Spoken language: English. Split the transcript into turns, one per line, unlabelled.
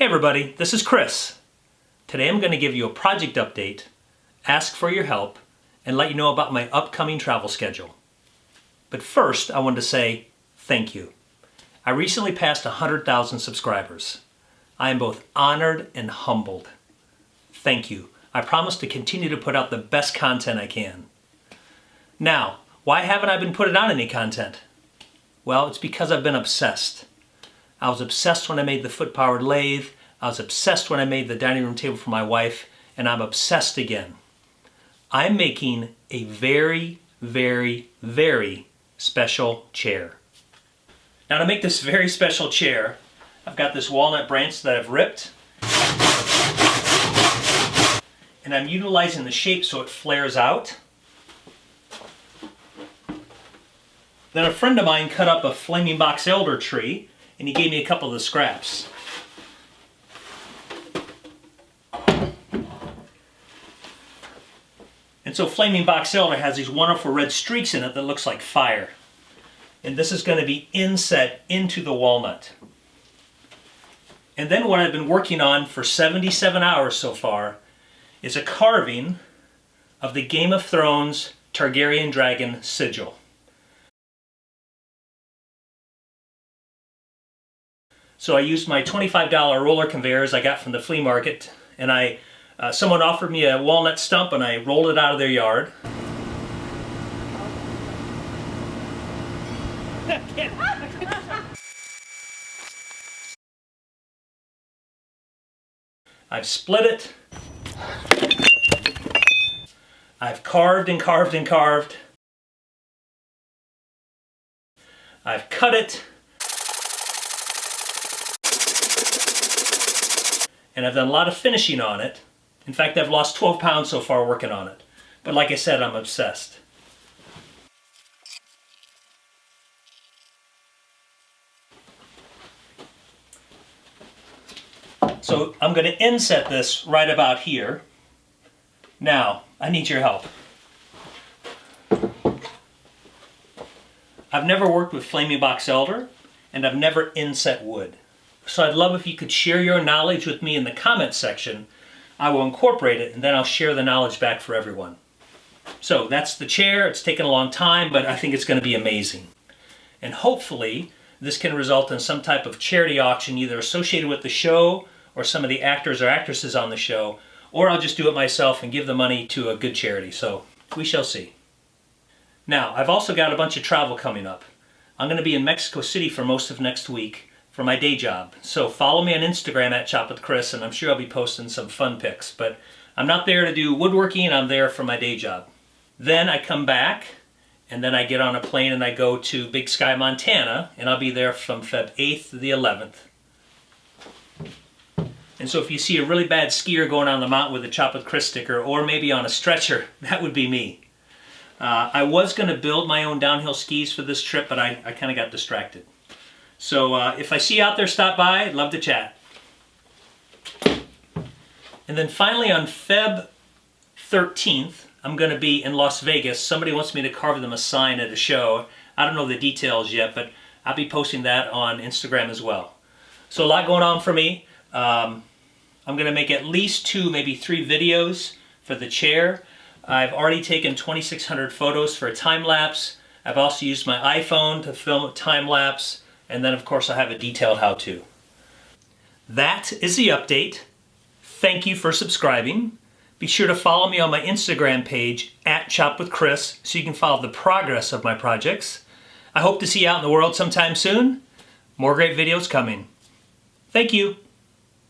Hey everybody, this is Chris. Today I'm going to give you a project update, ask for your help, and let you know about my upcoming travel schedule. But first I wanted to say thank you. I recently passed 100,000 subscribers. I am both honored and humbled. Thank you. I promise to continue to put out the best content I can. Now, why haven't I been putting out any content? Well, it's because I've been obsessed. I was obsessed when I made the foot-powered lathe. I was obsessed when I made the dining room table for my wife, and I'm obsessed again. I'm making a very, very, very special chair. Now to make this very special chair, I've got this walnut branch that I've ripped, and I'm utilizing the shape so it flares out. Then a friend of mine cut up a flaming box elder tree, and he gave me a couple of the scraps. And so flaming box elder has these wonderful red streaks in it that looks like fire. And this is going to be inset into the walnut. And then what I've been working on for 77 hours so far is a carving of the Game of Thrones Targaryen dragon sigil. So I used my $25 roller conveyors I got from the flea market, and someone offered me a walnut stump and I rolled it out of their yard. I've split it. I've carved and carved and carved. I've cut it. And I've done a lot of finishing on it. In fact, I've lost 12 pounds so far working on it. But like I said, I'm obsessed. So I'm going to inset this right about here. Now, I need your help. I've never worked with flaming box elder, and I've never inset wood. So I'd love if you could share your knowledge with me in the comments section. I will incorporate it, and then I'll share the knowledge back for everyone. So that's the chair. It's taken a long time, but I think it's going to be amazing. And hopefully this can result in some type of charity auction either associated with the show or some of the actors or actresses on the show, or I'll just do it myself and give the money to a good charity. So we shall see. Now, I've also got a bunch of travel coming up. I'm going to be in Mexico City for most of next week for my day job. So follow me on Instagram at @ChopWithChris, and I'm sure I'll be posting some fun pics. But I'm not there to do woodworking, I'm there for my day job. Then I come back, and then I get on a plane and I go to Big Sky, Montana, and I'll be there from Feb 8th to the 11th. And so if you see a really bad skier going on the mountain with a Chop with Chris sticker, or maybe on a stretcher, that would be me. I was going to build my own downhill skis for this trip, but I kind of got distracted. So if I see you out there, stop by. I'd love to chat. And then finally on Feb 13th, I'm going to be in Las Vegas. Somebody wants me to carve them a sign at a show. I don't know the details yet, but I'll be posting that on Instagram as well. So a lot going on for me. I'm going to make at least 2, maybe 3 videos for the chair. I've already taken 2,600 photos for a time-lapse. I've also used my iPhone to film a time-lapse. And then, of course, I have a detailed how-to. That is the update. Thank you for subscribing. Be sure to follow me on my Instagram page @ChopWithChris so you can follow the progress of my projects. I hope to see you out in the world sometime soon. More great videos coming. Thank you.